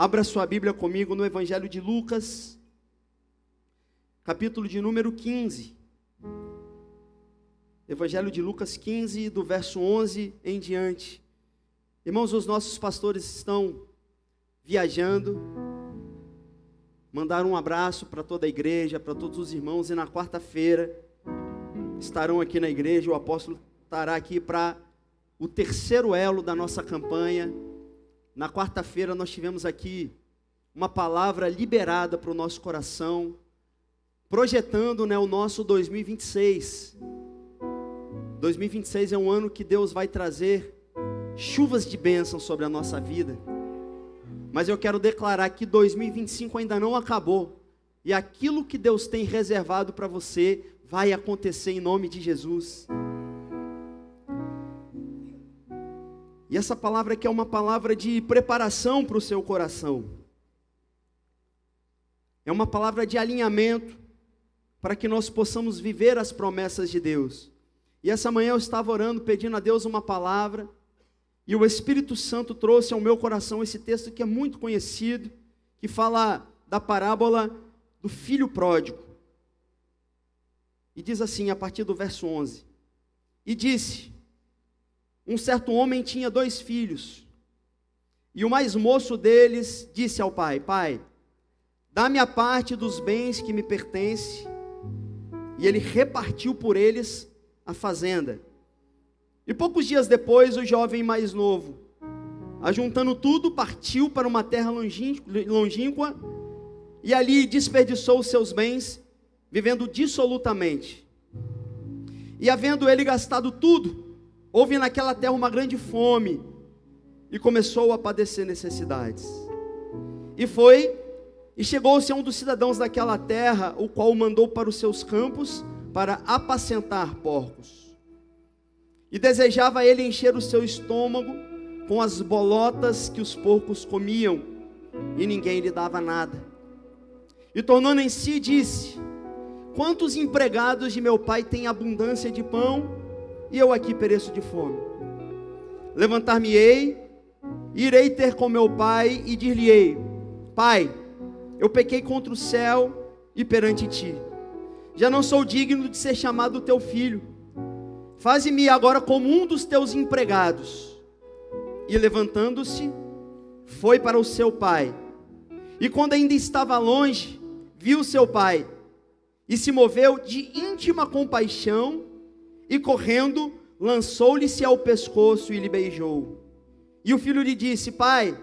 Abra sua Bíblia comigo no Evangelho de Lucas, capítulo de número 15. Evangelho de Lucas 15, do verso 11 em diante. Irmãos, os nossos pastores estão viajando. Mandaram um abraço para toda a igreja, para todos os irmãos, e na quarta-feira estarão aqui na igreja. O apóstolo estará aqui para o terceiro elo da nossa campanha. Na quarta-feira nós tivemos aqui uma palavra liberada para o nosso coração, projetando, o nosso 2026. 2026 é um ano que Deus vai trazer chuvas de bênção sobre a nossa vida. Mas eu quero declarar que 2025 ainda não acabou. E aquilo que Deus tem reservado para você vai acontecer em nome de Jesus. E essa palavra aqui é uma palavra de preparação para o seu coração. É uma palavra de alinhamento para que nós possamos viver as promessas de Deus. E essa manhã eu estava orando, pedindo a Deus uma palavra, e o Espírito Santo trouxe ao meu coração esse texto que é muito conhecido, que fala da parábola do filho pródigo. E diz assim, a partir do verso 11: E disse: Um certo homem tinha 2 filhos, e o mais moço deles disse ao pai: Pai, dá-me a parte dos bens que me pertence. E ele repartiu por eles a fazenda. E poucos dias depois, o jovem mais novo, ajuntando tudo, partiu para uma terra longínqua, e ali desperdiçou os seus bens, vivendo dissolutamente. E havendo ele gastado tudo, houve naquela terra uma grande fome, e começou a padecer necessidades. E chegou-se a um dos cidadãos daquela terra, o qual o mandou para os seus campos, para apacentar porcos. E desejava ele encher o seu estômago com as bolotas que os porcos comiam, e ninguém lhe dava nada. E tornando em si, disse: Quantos empregados de meu pai têm abundância de pão, e eu aqui pereço de fome? Levantar-me-ei, irei ter com meu pai, e dir-lhe-ei: Pai, eu pequei contra o céu e perante ti. Já não sou digno de ser chamado teu filho. Faze-me agora como um dos teus empregados. E levantando-se, foi para o seu pai. E quando ainda estava longe, viu seu pai, e se moveu de íntima compaixão, e correndo, lançou-lhe-se ao pescoço e lhe beijou. E o filho lhe disse: Pai,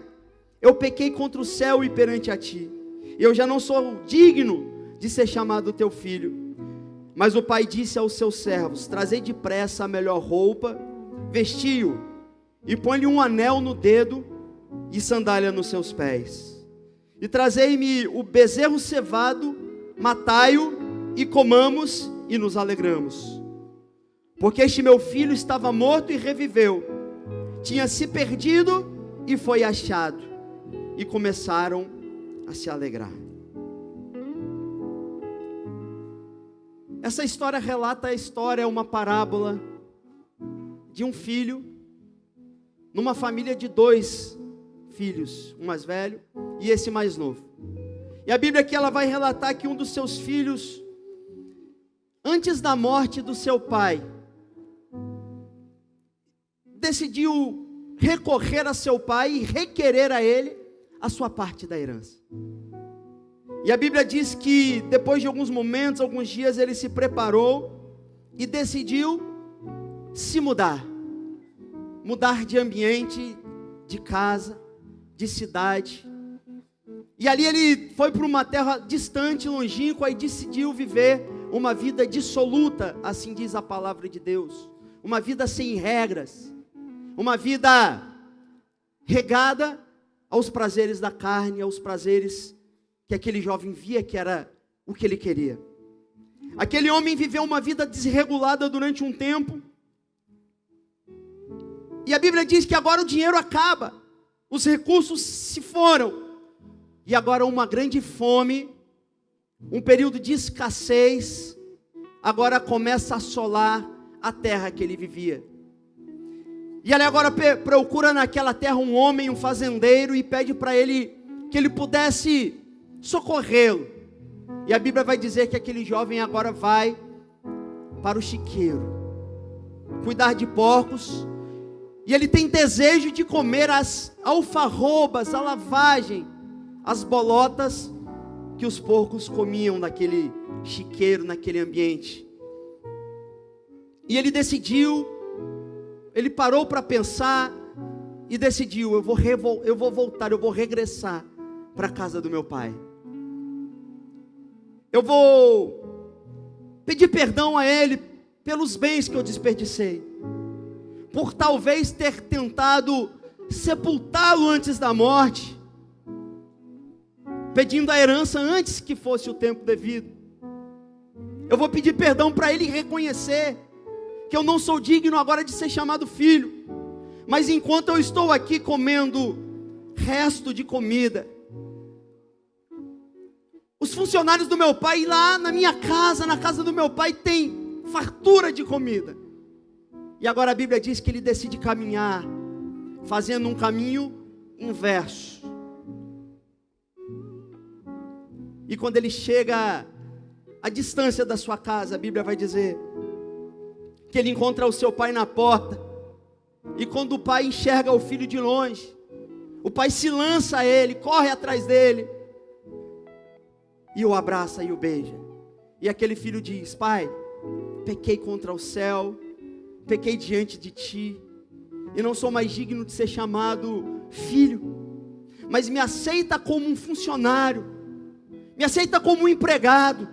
eu pequei contra o céu e perante a ti. Eu já não sou digno de ser chamado teu filho. Mas o pai disse aos seus servos: Trazei depressa a melhor roupa, vestiu, e põe-lhe um anel no dedo e sandália nos seus pés. E trazei-me o bezerro cevado, matai-o e comamos e nos alegramos. Porque este meu filho estava morto e reviveu, tinha se perdido e foi achado. E começaram a se alegrar. Essa história relata uma parábola de um filho, numa família de 2 filhos, um mais velho e esse mais novo. E a Bíblia aqui ela vai relatar que um dos seus filhos, antes da morte do seu pai, decidiu recorrer a seu pai e requerer a ele a sua parte da herança. E a Bíblia diz que depois de alguns momentos, alguns dias, ele se preparou e decidiu se mudar de ambiente, de casa, de cidade. E ali ele foi para uma terra distante, longínqua, e decidiu viver uma vida dissoluta, assim diz a palavra de Deus. Uma vida sem regras, uma vida regada aos prazeres da carne, aos prazeres que aquele jovem via que era o que ele queria. Aquele homem viveu uma vida desregulada durante um tempo, e a Bíblia diz que agora o dinheiro acaba, os recursos se foram, e agora uma grande fome, um período de escassez, agora começa a assolar a terra que ele vivia. E ele agora procura naquela terra um homem, um fazendeiro, e pede para ele que ele pudesse socorrê-lo. E a Bíblia vai dizer que aquele jovem agora vai para o chiqueiro, cuidar de porcos, e ele tem desejo de comer as alfarrobas, a lavagem, as bolotas que os porcos comiam naquele chiqueiro, naquele ambiente. E ele decidiu, ele parou para pensar e decidiu: eu vou voltar, eu vou regressar para a casa do meu pai. Eu vou pedir perdão a ele pelos bens que eu desperdicei, por talvez ter tentado sepultá-lo antes da morte, pedindo a herança antes que fosse o tempo devido. Eu vou pedir perdão para ele reconhecer que eu não sou digno agora de ser chamado filho, mas enquanto eu estou aqui comendo resto de comida, os funcionários do meu pai lá na minha casa, na casa do meu pai, tem fartura de comida. E agora a Bíblia diz que ele decide caminhar, fazendo um caminho inverso. E quando ele chega à distância da sua casa, a Bíblia vai dizer que ele encontra o seu pai na porta. E quando o pai enxerga o filho de longe, o pai se lança a ele, corre atrás dele, e o abraça e o beija. E aquele filho diz: pai, pequei contra o céu, pequei diante de ti, e não sou mais digno de ser chamado filho, mas me aceita como um funcionário, me aceita como um empregado,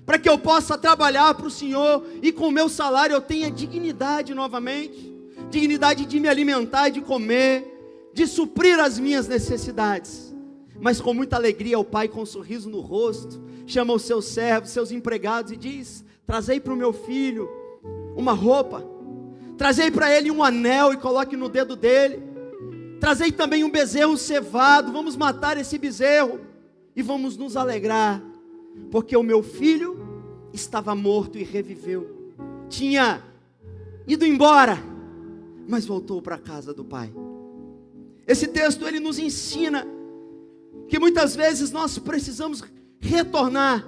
para que eu possa trabalhar para o Senhor, e com o meu salário eu tenha dignidade novamente, dignidade de me alimentar, de comer, de suprir as minhas necessidades. Mas com muita alegria o pai, com um sorriso no rosto, chama os seus servos, seus empregados, e diz: trazei para o meu filho uma roupa, trazei para ele um anel e coloque no dedo dele, trazei também um bezerro cevado, vamos matar esse bezerro e vamos nos alegrar, porque o meu filho estava morto e reviveu, tinha ido embora, mas voltou para a casa do pai. Esse texto ele nos ensina que muitas vezes nós precisamos retornar,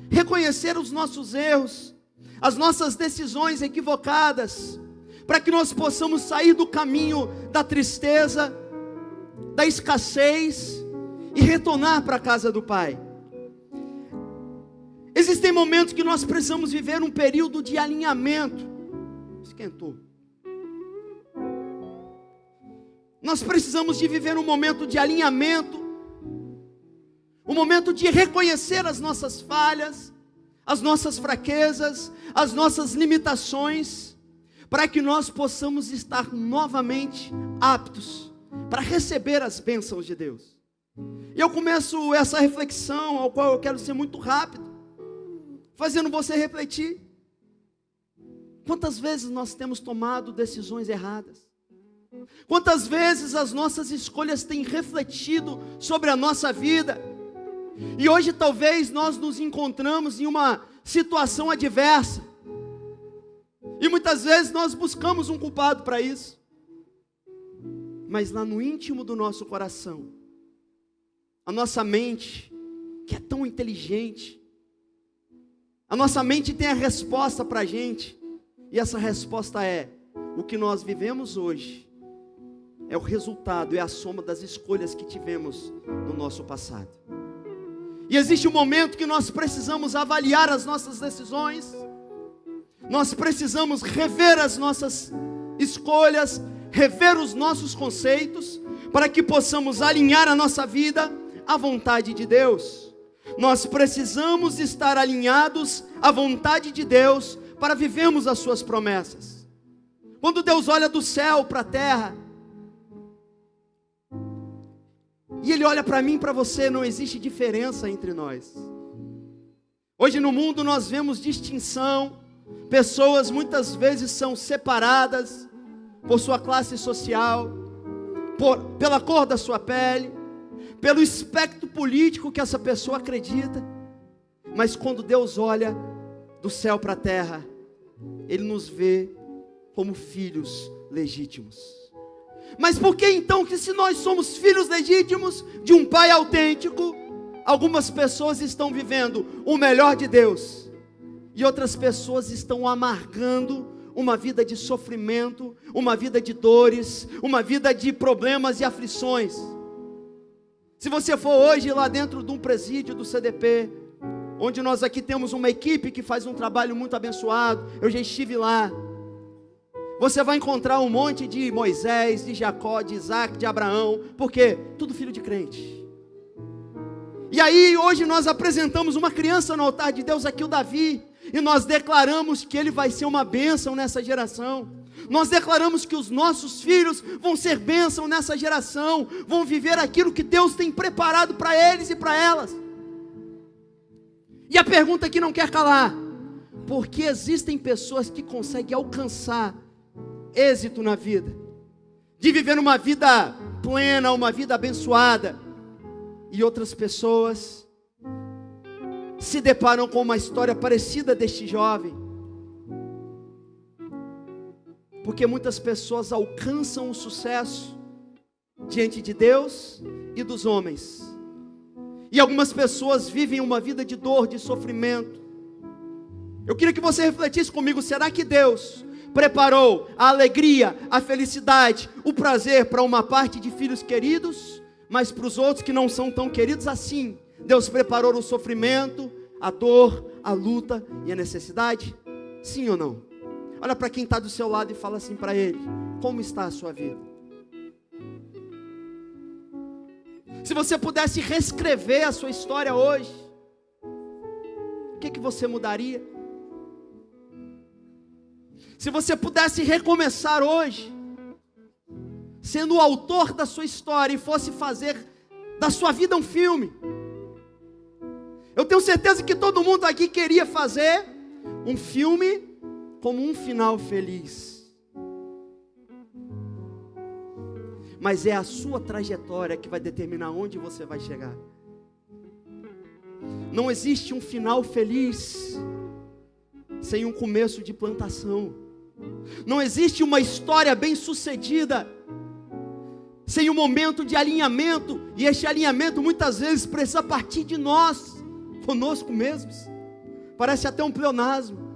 reconhecer os nossos erros, as nossas decisões equivocadas, para que nós possamos sair do caminho da tristeza, da escassez, e retornar para a casa do Pai. Existem momentos que nós precisamos viver um período de alinhamento. Esquentou. Nós precisamos de viver um momento de alinhamento, um momento de reconhecer as nossas falhas, as nossas fraquezas, as nossas limitações, para que nós possamos estar novamente aptos para receber as bênçãos de Deus. E eu começo essa reflexão, ao qual eu quero ser muito rápido, fazendo você refletir. Quantas vezes nós temos tomado decisões erradas? Quantas vezes as nossas escolhas têm refletido sobre a nossa vida? E hoje talvez nós nos encontramos em uma situação adversa, e muitas vezes nós buscamos um culpado para isso, mas lá no íntimo do nosso coração, a nossa mente, que é tão inteligente, a nossa mente tem a resposta para a gente, e essa resposta é: o que nós vivemos hoje é o resultado, é a soma das escolhas que tivemos no nosso passado. E existe um momento que nós precisamos avaliar as nossas decisões, nós precisamos rever as nossas escolhas, rever os nossos conceitos, para que possamos alinhar a nossa vida à vontade de Deus. Nós precisamos estar alinhados à vontade de Deus para vivermos as suas promessas. Quando Deus olha do céu para a terra, e Ele olha para mim e para você, não existe diferença entre nós. Hoje no mundo nós vemos distinção, pessoas muitas vezes são separadas por sua classe social, pela cor da sua pele, pelo espectro político que essa pessoa acredita. Mas quando Deus olha do céu para a terra, Ele nos vê como filhos legítimos. Mas por que então que, se nós somos filhos legítimos de um pai autêntico, algumas pessoas estão vivendo o melhor de Deus e outras pessoas estão amargando uma vida de sofrimento, uma vida de dores, uma vida de problemas e aflições? Se você for hoje lá dentro de um presídio do CDP, onde nós aqui temos uma equipe que faz um trabalho muito abençoado, eu já estive lá, você vai encontrar um monte de Moisés, de Jacó, de Isaac, de Abraão. Por quê? Tudo filho de crente. E aí hoje nós apresentamos uma criança no altar de Deus aqui, o Davi, e nós declaramos que ele vai ser uma bênção nessa geração. Nós declaramos que os nossos filhos vão ser bênção nessa geração, vão viver aquilo que Deus tem preparado para eles e para elas. E a pergunta que não quer calar: por que existem pessoas que conseguem alcançar êxito na vida, de viver uma vida plena, uma vida abençoada, e outras pessoas se deparam com uma história parecida deste jovem? Porque muitas pessoas alcançam o sucesso diante de Deus e dos homens, e algumas pessoas vivem uma vida de dor, de sofrimento. Eu queria que você refletisse comigo: será que Deus preparou a alegria, a felicidade, o prazer para uma parte de filhos queridos, mas para os outros que não são tão queridos assim, Deus preparou o sofrimento, a dor, a luta e a necessidade? Sim ou não? Olha para quem está do seu lado e fala assim para ele: como está a sua vida? Se você pudesse reescrever a sua história hoje, o que você mudaria? Se você pudesse recomeçar hoje, sendo o autor da sua história, e fosse fazer da sua vida um filme, eu tenho certeza que todo mundo aqui queria fazer um filme como um final feliz. Mas é a sua trajetória que vai determinar onde você vai chegar. Não existe um final feliz sem um começo de plantação. Não existe uma história bem sucedida sem um momento de alinhamento. E este alinhamento muitas vezes precisa partir de nós, conosco mesmos. Parece até um pleonasmo,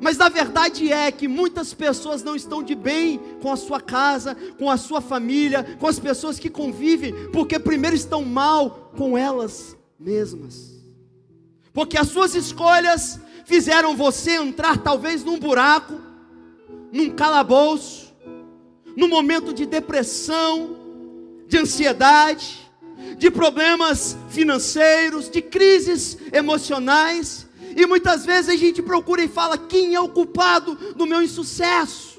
mas na verdade é que muitas pessoas não estão de bem com a sua casa, com a sua família, com as pessoas que convivem, porque primeiro estão mal com elas mesmas, porque as suas escolhas fizeram você entrar talvez num buraco, num calabouço, num momento de depressão, de ansiedade, de problemas financeiros, de crises emocionais. E muitas vezes a gente procura e fala: quem é o culpado do meu insucesso?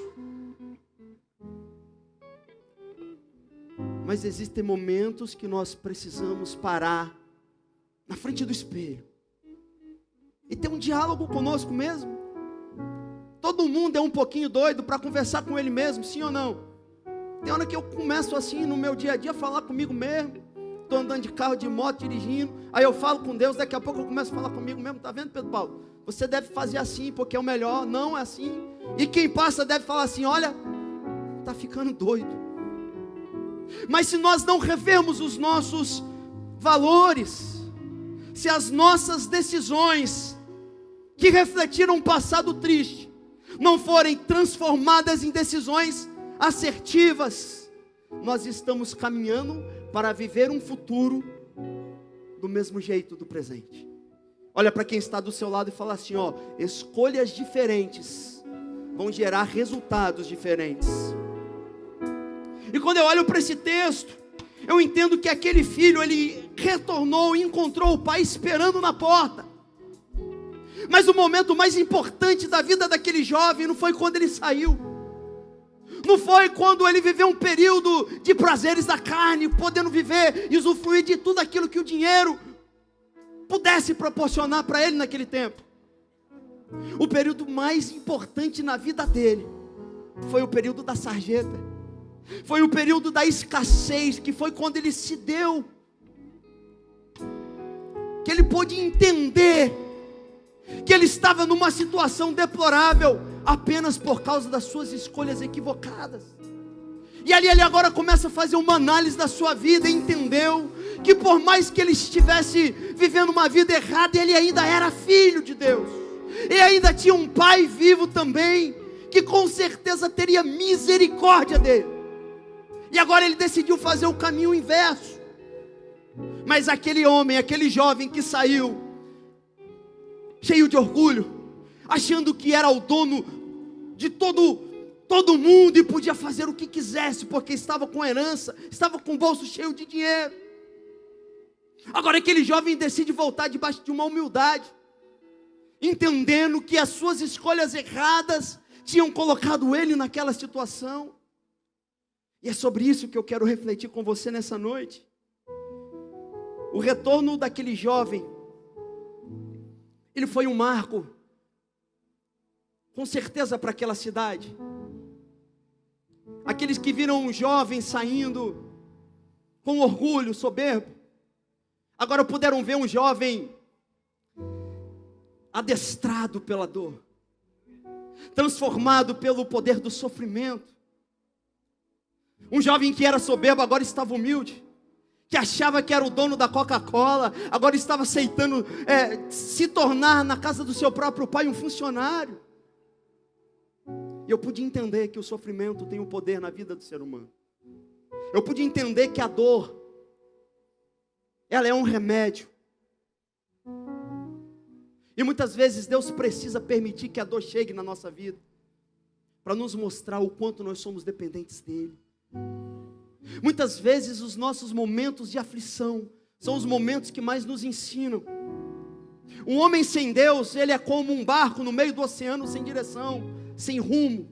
Mas existem momentos que nós precisamos parar na frente do espelho e ter um diálogo conosco mesmo. Todo mundo é um pouquinho doido para conversar com ele mesmo, sim ou não? Tem hora que eu começo assim no meu dia a dia a falar comigo mesmo. Estou andando de carro, de moto, dirigindo, aí eu falo com Deus, daqui a pouco eu começo a falar comigo mesmo. Está vendo, Pedro Paulo? Você deve fazer assim, porque é o melhor. Não é assim. E quem passa deve falar assim: olha, está ficando doido. Mas se nós não revermos os nossos valores, se as nossas decisões, que refletiram um passado triste, não forem transformadas em decisões assertivas, nós estamos caminhando para viver um futuro do mesmo jeito do presente. Olha para quem está do seu lado e fala assim: ó, escolhas diferentes vão gerar resultados diferentes. E quando eu olho para esse texto, eu entendo que aquele filho, ele retornou e encontrou o pai esperando na porta. Mas o momento mais importante da vida daquele jovem não foi quando ele saiu, não foi quando ele viveu um período de prazeres da carne, podendo viver e usufruir de tudo aquilo que o dinheiro pudesse proporcionar para ele naquele tempo. O período mais importante na vida dele foi o período da sarjeta, foi o período da escassez, que foi quando ele se deu, que ele pôde entender que ele estava numa situação deplorável apenas por causa das suas escolhas equivocadas. E ali ele agora começa a fazer uma análise da sua vida e entendeu que por mais que ele estivesse vivendo uma vida errada, ele ainda era filho de Deus. E ainda tinha um pai vivo também, que com certeza teria misericórdia dele. E agora ele decidiu fazer o caminho inverso. Mas aquele homem, aquele jovem que saiu cheio de orgulho, achando que era o dono de todo mundo e podia fazer o que quisesse, porque estava com herança, estava com o bolso cheio de dinheiro. Agora aquele jovem decide voltar debaixo de uma humildade, entendendo que as suas escolhas erradas tinham colocado ele naquela situação. E é sobre isso que eu quero refletir com você nessa noite. O retorno daquele jovem, ele foi um marco, com certeza, para aquela cidade. Aqueles que viram um jovem saindo com orgulho, soberbo, agora puderam ver um jovem adestrado pela dor, transformado pelo poder do sofrimento. Um jovem que era soberbo agora estava humilde, que achava que era o dono da Coca-Cola, agora estava aceitando se tornar na casa do seu próprio pai um funcionário. E eu pude entender que o sofrimento tem um poder na vida do ser humano. Eu pude entender que a dor, ela é um remédio. E muitas vezes Deus precisa permitir que a dor chegue na nossa vida, para nos mostrar o quanto nós somos dependentes dEle. Muitas vezes os nossos momentos de aflição são os momentos que mais nos ensinam. Um homem sem Deus, ele é como um barco no meio do oceano, sem direção, sem rumo.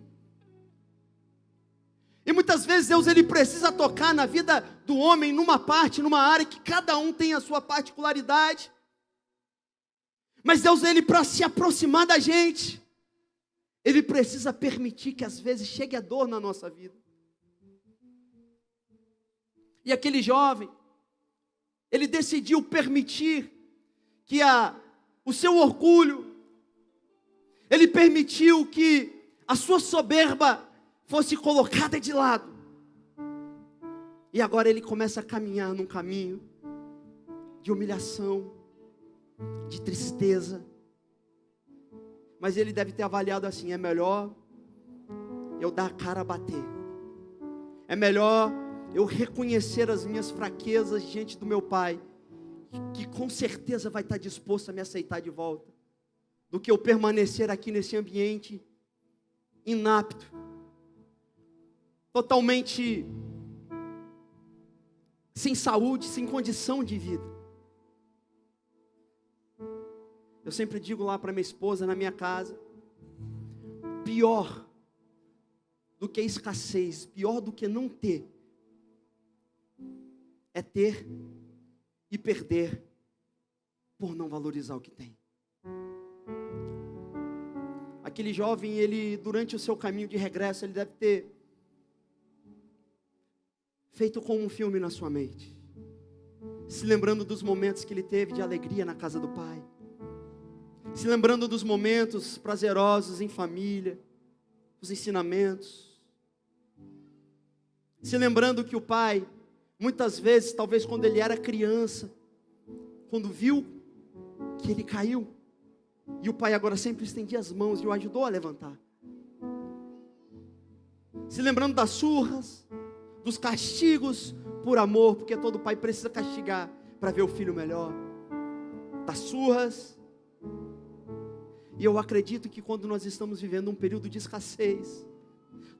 E muitas vezes Deus, ele precisa tocar na vida do homem, numa parte, numa área, que cada um tem a sua particularidade. Mas Deus, ele, para se aproximar da gente, ele precisa permitir que às vezes chegue a dor na nossa vida. E aquele jovem, ele decidiu permitir que o seu orgulho, ele permitiu que a sua soberba fosse colocada de lado. E agora ele começa a caminhar num caminho de humilhação, de tristeza. Mas ele deve ter avaliado assim: é melhor eu dar a cara a bater, é melhor eu reconhecer as minhas fraquezas diante do meu pai, que com certeza vai estar disposto a me aceitar de volta, do que eu permanecer aqui nesse ambiente inapto, totalmente sem saúde, sem condição de vida. Eu sempre digo lá para minha esposa, na minha casa: pior do que a escassez, pior do que não ter, é ter e perder por não valorizar o que tem. Aquele jovem, ele, durante o seu caminho de regresso, ele deve ter feito como um filme na sua mente, se lembrando dos momentos que ele teve de alegria na casa do pai, se lembrando dos momentos prazerosos em família, os ensinamentos, se lembrando que o pai, muitas vezes, talvez quando ele era criança, quando viu que ele caiu, e o pai agora sempre estendia as mãos e o ajudou a levantar. Se lembrando das surras, dos castigos por amor, porque todo pai precisa castigar para ver o filho melhor. Das surras. E eu acredito que quando nós estamos vivendo um período de escassez,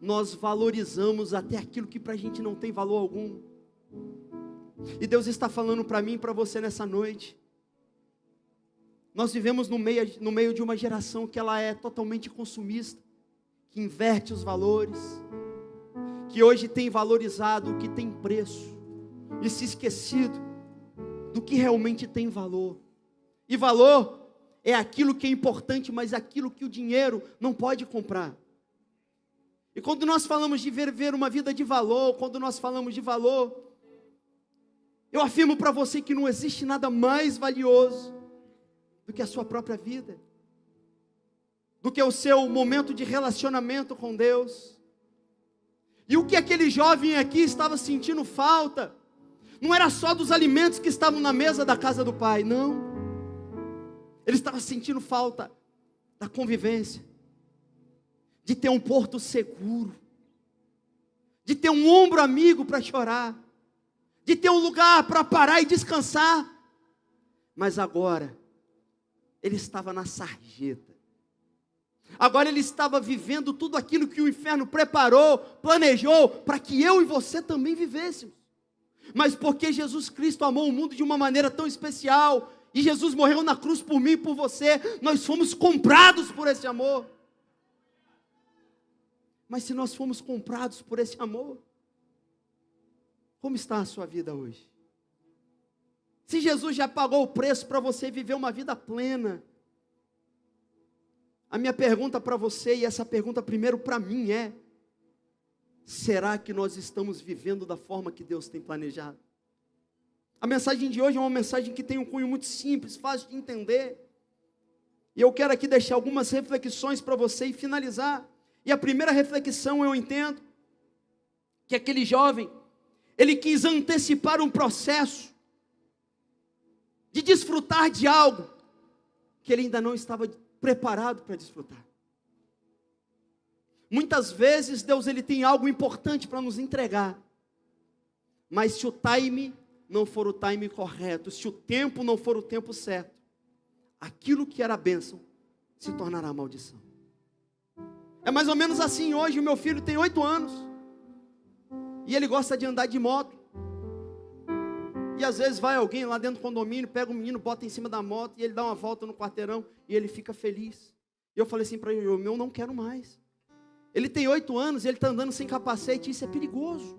nós valorizamos até aquilo que para a gente não tem valor algum. E Deus está falando para mim e para você nessa noite. Nós vivemos no meio de uma geração que ela é totalmente consumista, que inverte os valores, que hoje tem valorizado o que tem preço e se esquecido do que realmente tem valor. E valor é aquilo que é importante, mas aquilo que o dinheiro não pode comprar. E quando nós falamos de viver uma vida de valor, quando nós falamos de valor, eu afirmo para você que não existe nada mais valioso do que a sua própria vida, do que o seu momento de relacionamento com Deus. E o que aquele jovem aqui estava sentindo falta, não era só dos alimentos que estavam na mesa da casa do pai, não. Ele estava sentindo falta da convivência, de ter um porto seguro, de ter um ombro amigo para chorar, de ter um lugar para parar e descansar. Mas agora, ele estava na sarjeta. Agora ele estava vivendo tudo aquilo que o inferno preparou, planejou, para que eu e você também vivêssemos. Mas porque Jesus Cristo amou o mundo de uma maneira tão especial, e Jesus morreu na cruz por mim e por você, nós fomos comprados por esse amor. Mas se nós fomos comprados por esse amor, como está a sua vida hoje? Se Jesus já pagou o preço para você viver uma vida plena, a minha pergunta para você, e essa pergunta primeiro para mim é: será que nós estamos vivendo da forma que Deus tem planejado? A mensagem de hoje é uma mensagem que tem um cunho muito simples, fácil de entender. E eu quero aqui deixar algumas reflexões para você e finalizar. E a primeira reflexão, eu entendo que aquele jovem, ele quis antecipar um processo de desfrutar de algo que ele ainda não estava preparado para desfrutar. Muitas vezes Deus ele tem algo importante para nos entregar, mas se o time não for o time correto, se o tempo não for o tempo certo, aquilo que era bênção se tornará maldição. É mais ou menos assim hoje. O meu filho tem 8 anos e ele gosta de andar de moto. E às vezes vai alguém lá dentro do condomínio, pega o menino, bota em cima da moto e ele dá uma volta no quarteirão e ele fica feliz. E eu falei assim para ele: eu não quero mais. Ele tem 8 anos e ele está andando sem capacete, isso é perigoso.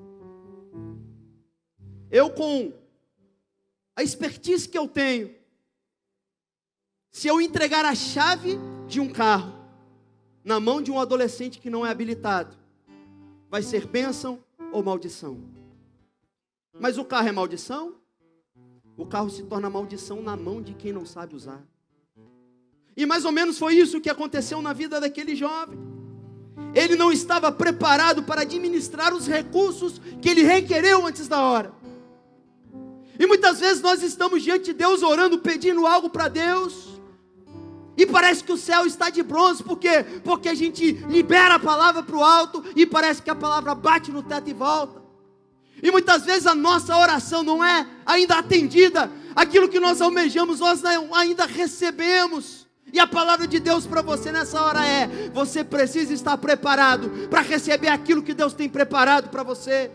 Eu, com a expertise que eu tenho, se eu entregar a chave de um carro na mão de um adolescente que não é habilitado, vai ser bênção ou maldição? Mas o carro é maldição? O carro se torna maldição na mão de quem não sabe usar. E mais ou menos foi isso que aconteceu na vida daquele jovem. Ele não estava preparado para administrar os recursos que ele requereu antes da hora. E muitas vezes nós estamos diante de Deus orando, pedindo algo para Deus, e parece que o céu está de bronze. Por quê? Porque a gente libera a palavra para o alto e parece que a palavra bate no teto e volta. E muitas vezes a nossa oração não é ainda atendida. Aquilo que nós almejamos, nós não ainda recebemos. E a palavra de Deus para você nessa hora é: você precisa estar preparado para receber aquilo que Deus tem preparado para você.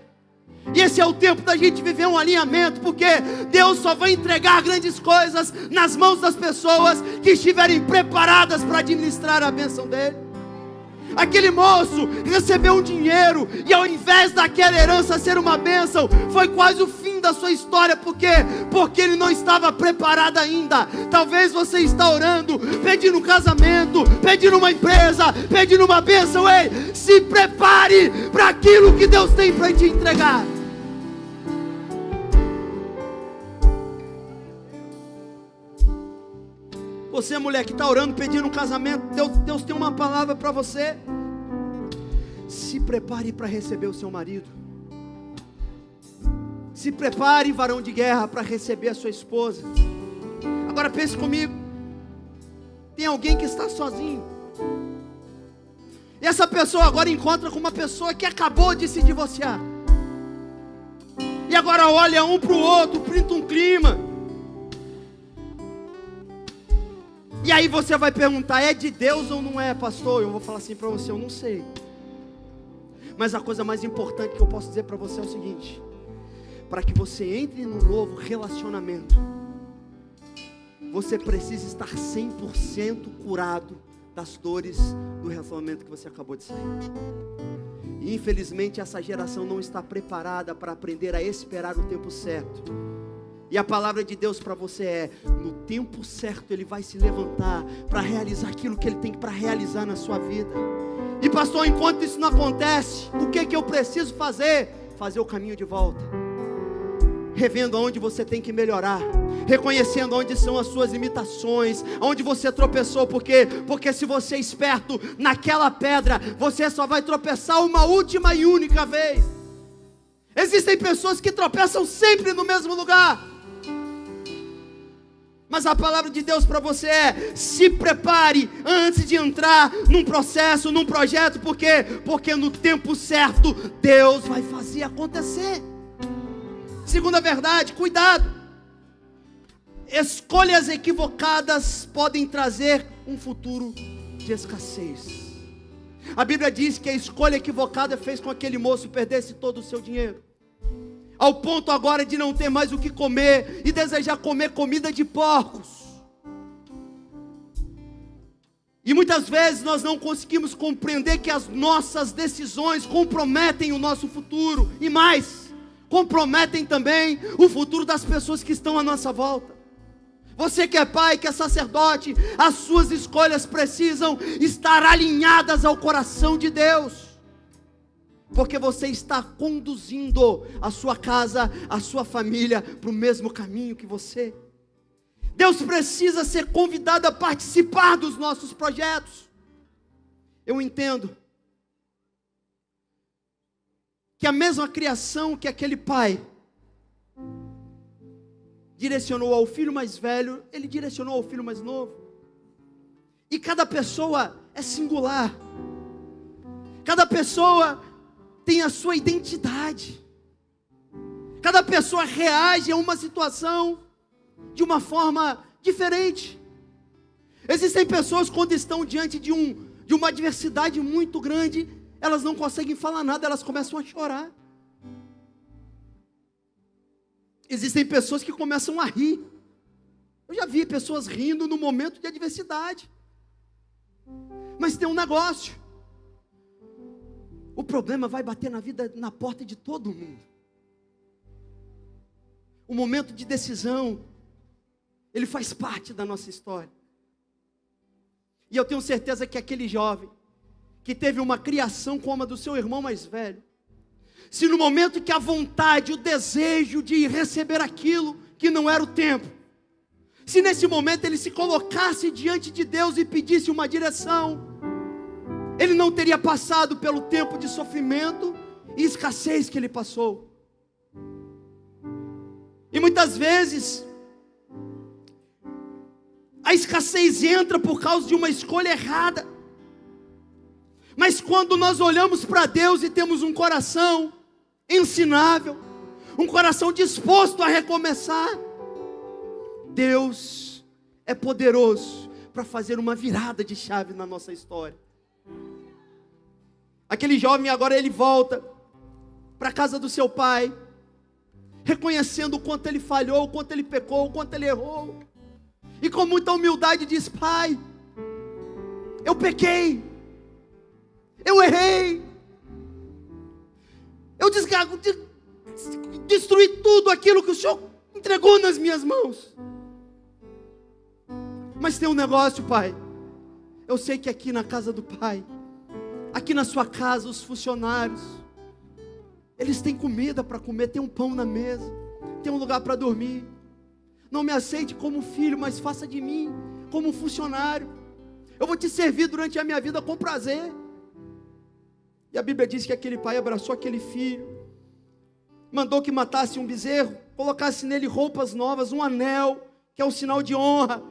E esse é o tempo da gente viver um alinhamento, porque Deus só vai entregar grandes coisas nas mãos das pessoas que estiverem preparadas para administrar a bênção dele. Aquele moço recebeu um dinheiro, e ao invés daquela herança ser uma bênção, foi quase o fim da sua história. Por quê? Porque ele não estava preparado ainda. Talvez você está orando, pedindo um casamento, pedindo uma empresa, pedindo uma bênção. Ei, se prepare para aquilo que Deus tem para te entregar. Você, mulher que está orando, pedindo um casamento, Deus tem uma palavra para você. Se prepare para receber o seu marido. Se prepare, varão de guerra, para receber a sua esposa. Agora pense comigo. Tem alguém que está sozinho. E essa pessoa agora encontra com uma pessoa que acabou de se divorciar. E agora olha um para o outro, pinta um clima. E aí você vai perguntar: é de Deus ou não é, pastor? Eu vou falar assim para você: eu não sei. Mas a coisa mais importante que eu posso dizer para você é o seguinte: para que você entre num novo relacionamento, você precisa estar 100% curado das dores do relacionamento que você acabou de sair. E infelizmente essa geração não está preparada para aprender a esperar o tempo certo. E a palavra de Deus para você é: no tempo certo Ele vai se levantar para realizar aquilo que Ele tem para realizar na sua vida. E pastor, enquanto isso não acontece, o que eu preciso fazer? Fazer o caminho de volta. revendo aonde você tem que melhorar, reconhecendo onde são as suas limitações, onde você tropeçou, porque se você é esperto naquela pedra, você só vai tropeçar uma última e única vez. Existem pessoas que tropeçam sempre no mesmo lugar, mas a palavra de Deus para você é: se prepare antes de entrar num processo, num projeto, porque no tempo certo Deus vai fazer acontecer. Segunda verdade, cuidado. Escolhas equivocadas podem trazer um futuro de escassez. A Bíblia diz que a escolha equivocada fez com que aquele moço perdesse todo o seu dinheiro, ao ponto agora de não ter mais o que comer e desejar comer comida de porcos. E muitas vezes nós não conseguimos compreender que as nossas decisões comprometem o nosso futuro, e mais, comprometem também o futuro das pessoas que estão à nossa volta. Você que é pai, que é sacerdote, as suas escolhas precisam estar alinhadas ao coração de Deus, porque você está conduzindo a sua casa, a sua família para o mesmo caminho que você. Deus precisa ser convidado a participar dos nossos projetos. Eu entendo que a mesma criação que aquele pai direcionou ao filho mais velho, ele direcionou ao filho mais novo. E cada pessoa é singular. Cada pessoa tem a sua identidade. Cada pessoa reage a uma situação de uma forma diferente. Existem pessoas, quando estão diante de uma adversidade muito grande, elas não conseguem falar nada, elas começam a chorar. Existem pessoas que começam a rir. Eu já vi pessoas rindo no momento de adversidade. Mas tem um negócio: o problema vai bater na porta de todo mundo. O momento de decisão, ele faz parte da nossa história. E eu tenho certeza que aquele jovem que teve uma criação como a do seu irmão mais velho, se no momento que a vontade, o desejo de receber aquilo que não era o tempo, se nesse momento ele se colocasse diante de Deus e pedisse uma direção, ele não teria passado pelo tempo de sofrimento e escassez que ele passou. E muitas vezes a escassez entra por causa de uma escolha errada. Mas quando nós olhamos para Deus e temos um coração ensinável, um coração disposto a recomeçar, Deus é poderoso para fazer uma virada de chave na nossa história. Aquele jovem agora ele volta para a casa do seu pai, reconhecendo o quanto ele falhou, o quanto ele pecou, o quanto ele errou, e com muita humildade diz: pai, eu pequei, eu errei, eu destruí tudo aquilo que o Senhor entregou nas minhas mãos. Mas tem um negócio, pai. Eu sei que aqui na casa do pai, aqui na sua casa, os funcionários, eles têm comida para comer, tem um pão na mesa, tem um lugar para dormir. Não me aceite como filho, mas faça de mim como um funcionário. Eu vou te servir durante a minha vida com prazer. E a Bíblia diz que aquele pai abraçou aquele filho, mandou que matasse um bezerro, colocasse nele roupas novas, um anel, que é um sinal de honra.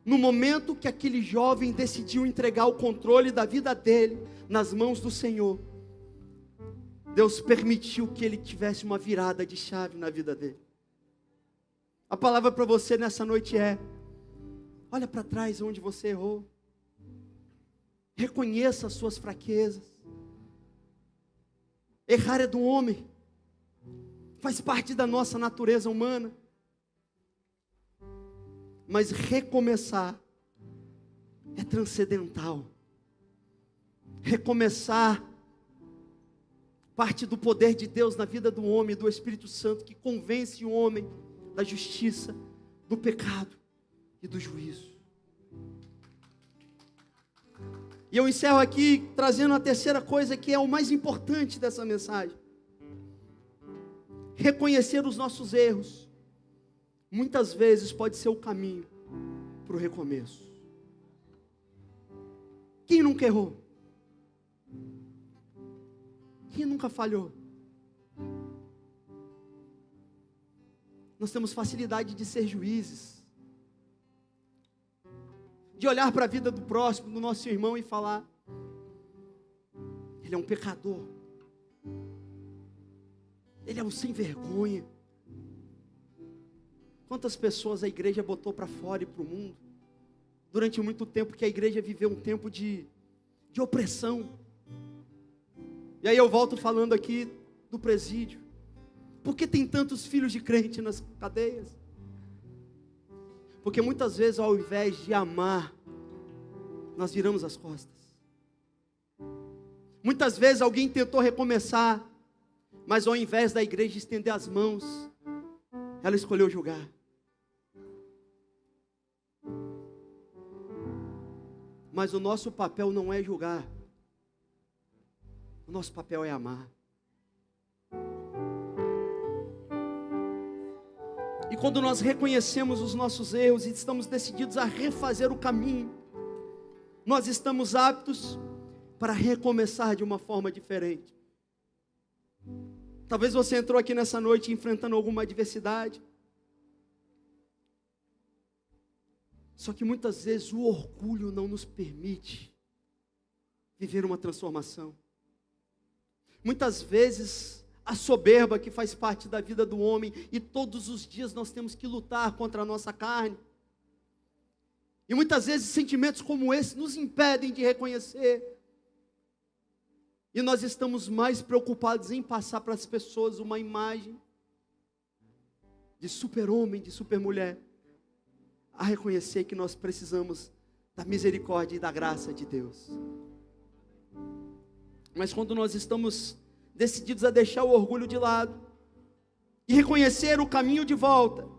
No momento que aquele jovem decidiu entregar o controle da vida dele nas mãos do Senhor, Deus permitiu que ele tivesse uma virada de chave na vida dele. A palavra para você nessa noite é: olha para trás onde você errou, reconheça as suas fraquezas. Errar é do homem, faz parte da nossa natureza humana. Mas recomeçar é transcendental. Recomeçar parte do poder de Deus na vida do homem, do Espírito Santo, que convence o homem da justiça, do pecado e do juízo. E eu encerro aqui trazendo a terceira coisa, que é o mais importante dessa mensagem. reconhecer os nossos erros, muitas vezes pode ser o caminho para o recomeço. Quem nunca errou? Quem nunca falhou? Nós temos facilidade de ser juízes, de olhar para a vida do próximo, do nosso irmão e falar: ele é um pecador, ele é um sem vergonha. Quantas pessoas a igreja botou para fora e para o mundo, durante muito tempo que a igreja viveu um tempo de opressão. E aí eu volto falando aqui do presídio. Por que tem tantos filhos de crente nas cadeias? Porque muitas vezes, ao invés de amar, nós viramos as costas. Muitas vezes alguém tentou recomeçar, mas ao invés da igreja estender as mãos, ela escolheu julgar. Mas o nosso papel não é julgar. O nosso papel é amar. E quando nós reconhecemos os nossos erros e estamos decididos a refazer o caminho, nós estamos aptos para recomeçar de uma forma diferente. Talvez você entrou aqui nessa noite enfrentando alguma adversidade. Só que muitas vezes o orgulho não nos permite viver uma transformação. Muitas vezes a soberba que faz parte da vida do homem, e todos os dias nós temos que lutar contra a nossa carne. E muitas vezes sentimentos como esse nos impedem de reconhecer. E nós estamos mais preocupados em passar para as pessoas uma imagem de super-homem, de super-mulher, a reconhecer que nós precisamos da misericórdia e da graça de Deus. Mas quando nós estamos decididos a deixar o orgulho de lado e reconhecer o caminho de volta,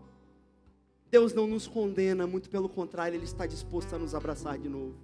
Deus não nos condena, muito pelo contrário, Ele está disposto a nos abraçar de novo.